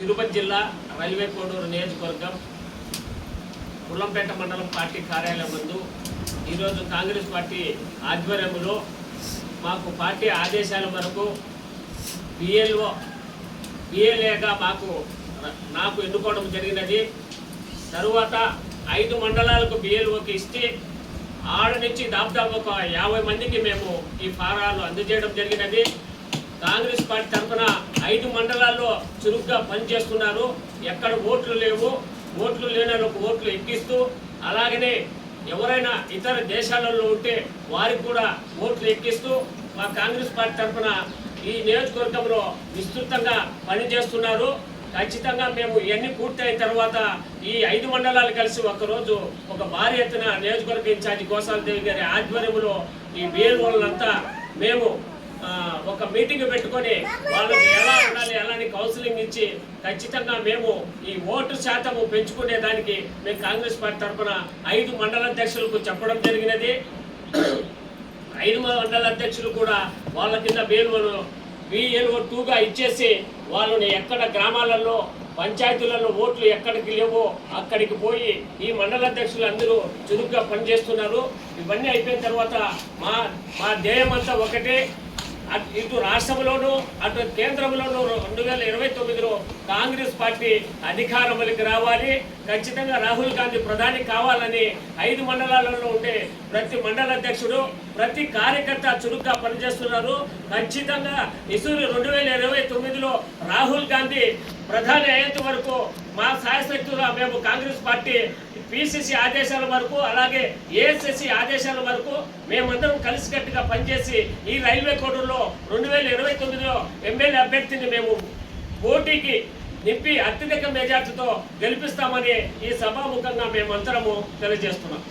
తిరుపతి జిల్లా రైల్వే కోడూరు నియోజకవర్గం పుల్లంపేట మండలం పార్టీ కార్యాలయం ముందు ఈరోజు కాంగ్రెస్ పార్టీ ఆధ్వర్యంలో మాకు పార్టీ ఆదేశాల మేరకు బిఎల్ఏగా నాకు ఎన్నుకోవడం జరిగినది. తరువాత 5 మండలాలకు బిఎల్ఓకి ఇస్తే ఆడ నుంచి దాదాపు ఒక 50 మందికి మేము ఈ ఫారాలు అందజేయడం జరిగినది. కాంగ్రెస్ పార్టీ తరఫున 5 మండలాల్లో చురుగ్గా పనిచేస్తున్నారు. ఎక్కడ ఓట్లు లేవు, ఓట్లు లేని ఓట్లు ఎక్కిస్తూ, అలాగనే ఎవరైనా ఇతర దేశాలలో ఉంటే వారికి కూడా ఓట్లు ఎక్కిస్తూ మా కాంగ్రెస్ పార్టీ తరఫున ఈ నియోజకవర్గంలో విస్తృతంగా పనిచేస్తున్నారు. ఖచ్చితంగా మేము ఇవన్నీ పూర్తయిన తర్వాత ఈ 5 మండలాలు కలిసి ఒకరోజు ఒక భారీ ఎత్తున నియోజకవర్గ ఇన్ఛార్జి గోసాలదేవి గారి ఆధ్వర్యంలో ఈ బిఎల్ఓలంతా మేము ఒక మీటింగ్ పెట్టుకొని వాళ్ళకి ఎలా ఉండాలి, ఎలాంటి కౌన్సిలింగ్ ఇచ్చి ఖచ్చితంగా మేము ఈ ఓటు శాతము పెంచుకునే దానికి మేము కాంగ్రెస్ పార్టీ తరఫున 5 మండల అధ్యక్షులకు చెప్పడం జరిగినది. 5 మండల అధ్యక్షులు కూడా వాళ్ళ కింద బిఎల్ఓ 2గా ఇచ్చేసి వాళ్ళని ఎక్కడ గ్రామాలలో పంచాయతీలలో ఓట్లు ఎక్కడికి లేవో అక్కడికి పోయి ఈ మండల అధ్యక్షులు అందరూ చురుగ్గా పనిచేస్తున్నారు. ఇవన్నీ అయిపోయిన తర్వాత మా ధ్యేయం అంతా ఒకటే, ఇటు రాష్ట్రంలోనూ అటు కేంద్రంలోనూ 2029లో కాంగ్రెస్ పార్టీ అధికారంలోకి రావాలి. ఖచ్చితంగా రాహుల్ గాంధీ ప్రధాని కావాలని 5 మండలాలలో ఉండే ప్రతి మండల అధ్యక్షుడు, ప్రతి కార్యకర్త చురుగ్గా పనిచేస్తున్నారు. ఖచ్చితంగా ఇసూరు 2029లో రాహుల్ గాంధీ ప్రధాని అయ్యేంత వరకు మా సాయశక్తులుగా మేము కాంగ్రెస్ పార్టీ పిసిసి ఆదేశాల వరకు, అలాగే ఏఎస్ఎస్సి ఆదేశాల వరకు మేమందరం కలిసికట్టుగా పనిచేసి ఈ రైల్వే కోడూరులో 2029లో ఎమ్మెల్యే అభ్యర్థిని మేము పోటీకి నింపి అత్యధిక మెజార్టీతో గెలిపిస్తామని ఈ సభాముఖంగా మేమందరము తెలియజేస్తున్నాం.